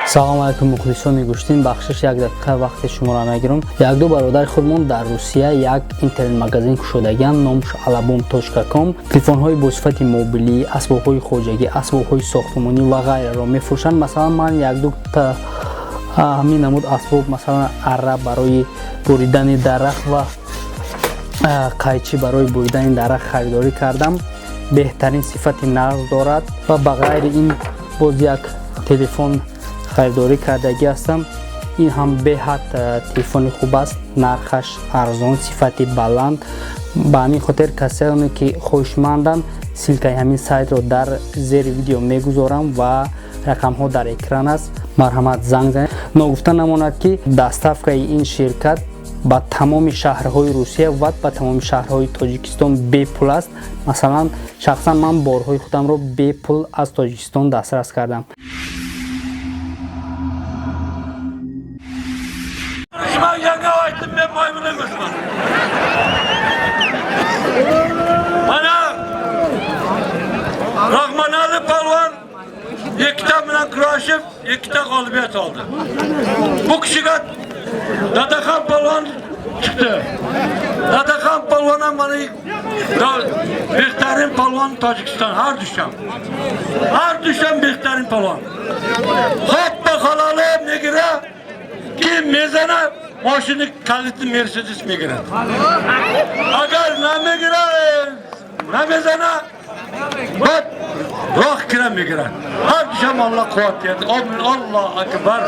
салом алайкум мухлисони Гуштин, бахшиш як дақиқа вақти шуморо мегирам. Як ду бародари худмон дар Русия як интернет магазин кушодаган, номш ALABOOM.com. телефонҳои босифати мобилӣ, асбобҳои хоҷагӣ, асбобҳои сохтмонӣ ва ғайраро мефурӯшанд. Масалан ман як ду та ҳамин намуд асбоб, масалан арра барои буридани дарахт ва қайчи барои буридани дарахт харидорӣ кардам. беҳтарин сифати нағз дорад ва ба ғайри ин боз як телефон خریداری کردگی هستم. این هم بهت تلفن خوب است، نرخش ارزان، صفتی بلند. با همین خاطر کسانی که خوشمندند سیلکای همین سایت رو در زیر ویدیو میگذارم و رقم ها در اکران است. مرحمت زنگ زنید. نگفته نماند که دستافکای این شرکت با تمام شهرهای روسیه و با تمام شهرهای تاجیکستان بی پول است. مثلا شخصا من بارهای خودم رو بی پول از تاجیکستان دسترس کردم. Raҳмоналӣ палвон ikkita bilan kurashib, ikkita g'olibiyat oldi. Bu kishiga Дадахон палвон chiqdi. Дадахон палвon ham mana bextarin pалвон Tojikiston har dusham bextarin pалвон. Hatto halolim negira ki mezana ماشین کلیت مرسدس میگیرد. اگر نمیگیره نمیزنه بعد راه کرم میگیرد. هر شما الله قوت دید. آمین الله اکبر.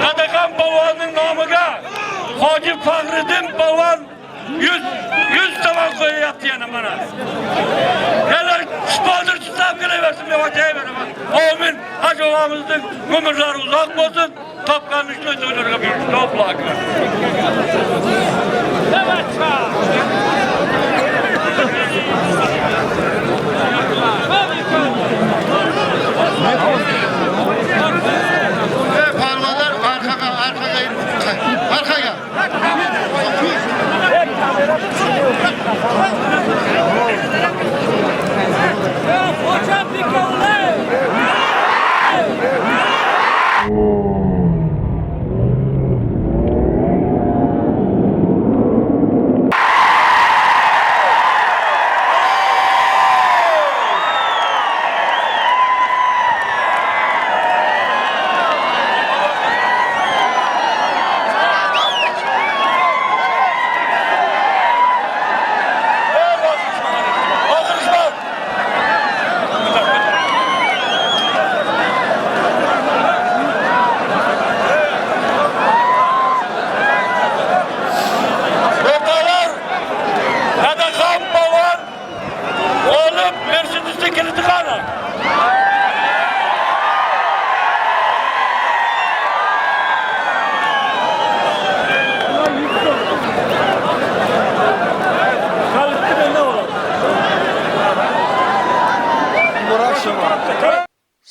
Дадахон палвонning nomiga Hoji Fahriddin palvon 100 tavan qo'yapti yana mana. Yana sponsor chiqib kelaversin deb aytayveraman. Amin. Hajovamizning umrlari uzoq bo'lsin. Topgan ishlarga bersin. Allohu akbar.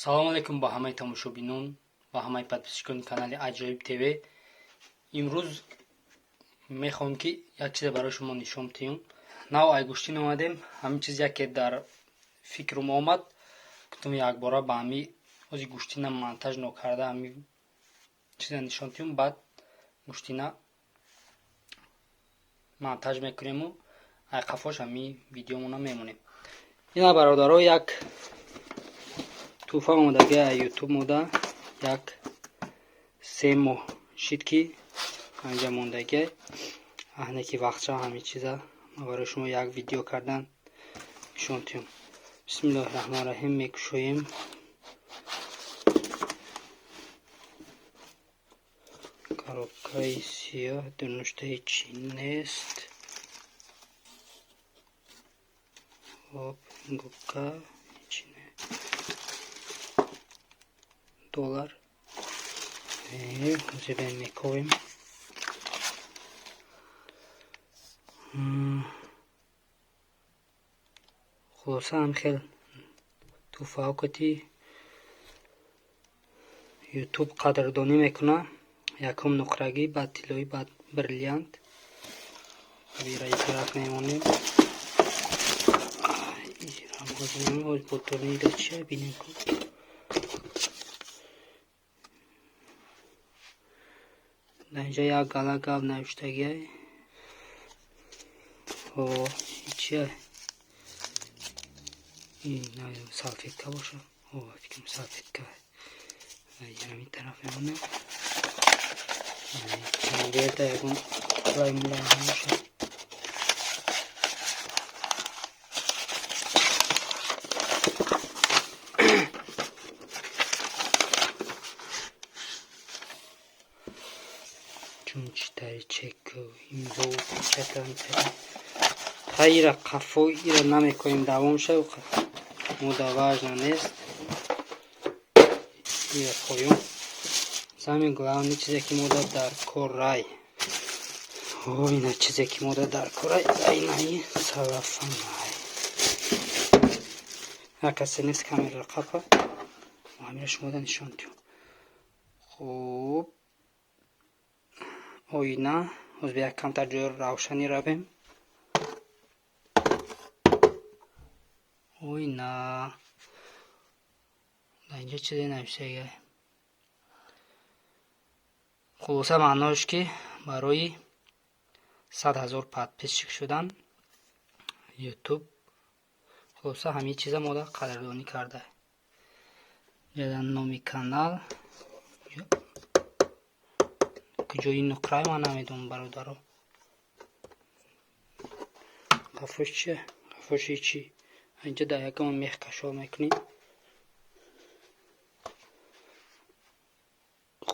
салом алайкум ба ҳамаи тамошобинон. ва ҳамаи подписчикони канали АЧОИБ ТВ. имрӯз мехоҳам ки як чизе барои шумо нишон диҳам. нав ай гуштин омадем. ҳамин чиз яке дар фикрам омад. гуфтам якбора ба ҳами ози гуштина монтаж накарда ҳами чиза нишон диҳам. баъд гуштина монтаж мекунему ай қафош ҳами видеомона мемонем. ина бародаро як туҳфа омадаги ютуб мода як 3 моҳ шид ки анҷа мондаги аҳне ки вақтша ҳами чиза барои шумо як видео кардан нишон диҳам. бисмиллоҳи раҳмони раҳим мекушоем. коробкаи сиёҳ дурнуштаи чӣ нест. хоб губка чине доллар зебен мековем. хулоса ҳам хел туфаокати ютуб қадрдонӣ мекуна. якум нуқрагӣ, баъд тиллои, баъд бриллиант. вираи тараф мемонем. ҳоз ботонида чия бинем кун. даинҷа як гала гав навиштагиай. чия салфетка боша. фикрам салфетка. ҳамин тараф мемонем. конверта ягон лаймулай боша. чеку имзо чеканта хайра қафо ира намекунем давом шав мода важна нест. ира поён самин главни чизе ки мода дар корай. ина чизе ки мода дар корай айнаи салафанай акасе нест камера қафа ҳамира шумода нишон диҳам. хуб оина ҳоз ба як камтар ҷои равшанӣ равем. оина даинҷа чизе навиштага. хулоса маънош ки барои 100 000 подписчик шудан ютуб. хулоса ҳамин чиза мода қадрдонӣ карда. ҷадан номи канал куҷои нуқрай ман намедонам бародаро. қафош чия? қафоши чӣ? инҷа дар якам мех кашол мекунем.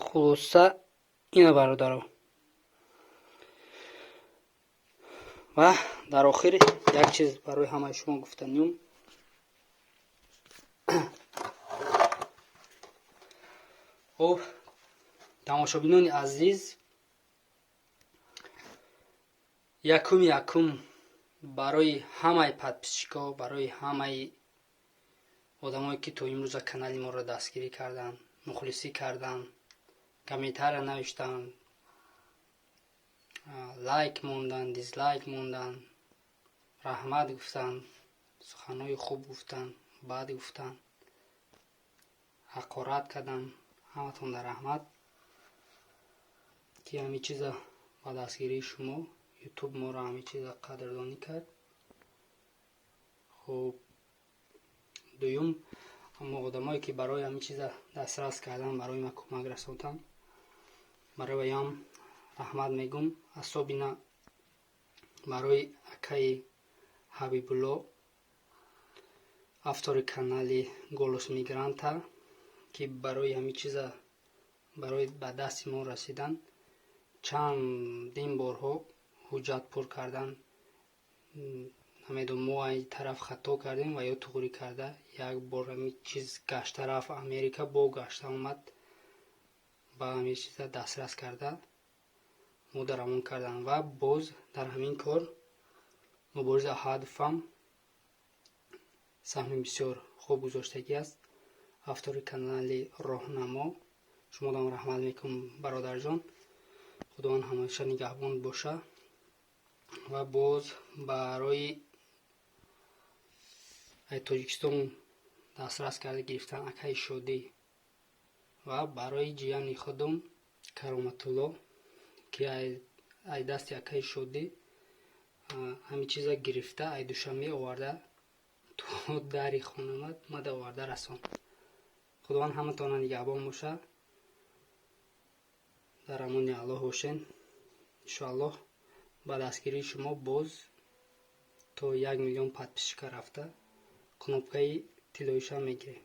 хулоса ина бародаро. ва дар охир як чиз барои ҳамаи шумо гуфтаниём. хуб тамошобинони азиз, якум барои ҳамаи подписчико, барои ҳамаи одамое ки то имрӯза канали моро дастгирӣ кардан, мухлисӣ кардан, комментария навиштан, лайк мондан, дизлайк мондан, раҳмат гуфтан, суханҳои хуб гуфтан, бад гуфтан, ҳақорат кардан, ҳаматонда раҳмат ки ҳамин чиза ба дастгирии шумо ютуб моро ҳамин чиза қадрдонӣ кард. хуб дуюм аммо одамое ки барои ҳамин чиза дастрас кардан, барои ма кӯмак расондан, барои ваям раҳмат мегум. асобина барои акаи ҳабибулло, автори канали голос мигранта ки барои ҳамин чиза барои ба дасти мо расидан чандин борҳо ҳуҷҷат пур кардан. намедонам мо ай тараф хато кардем ва ё туғрӣ карда. як бор ҳамин чиз гашта рафт Америка, бо гашта омад ба ҳамин чиза дастрас карда мода равон кардан. ва боз дар ҳамин кор мубориза ҳадафам саҳми бисёр хуб гузоштагӣ аст. автори канали роҳнамо шумодан раҳмат мекунам бародарҷон. худованд ҳамеша нигаҳбон боша. ва боз барои тоҷикистон дастрас карда гирифтан акаи шодӣ ва барои ҷияни худам кароматулло ки ай дасти акаи шодӣ ҳами чиза гирифта ай душанбе оварда то дари хонамат мада оварда расон. худованд ҳаматона нигаҳбон боша. дар амони аллоҳ бошен. иншоаллоҳ ба дастгирии шумо боз то 1 миллион подписчика рафта кнопкаи тилоиша мегирем.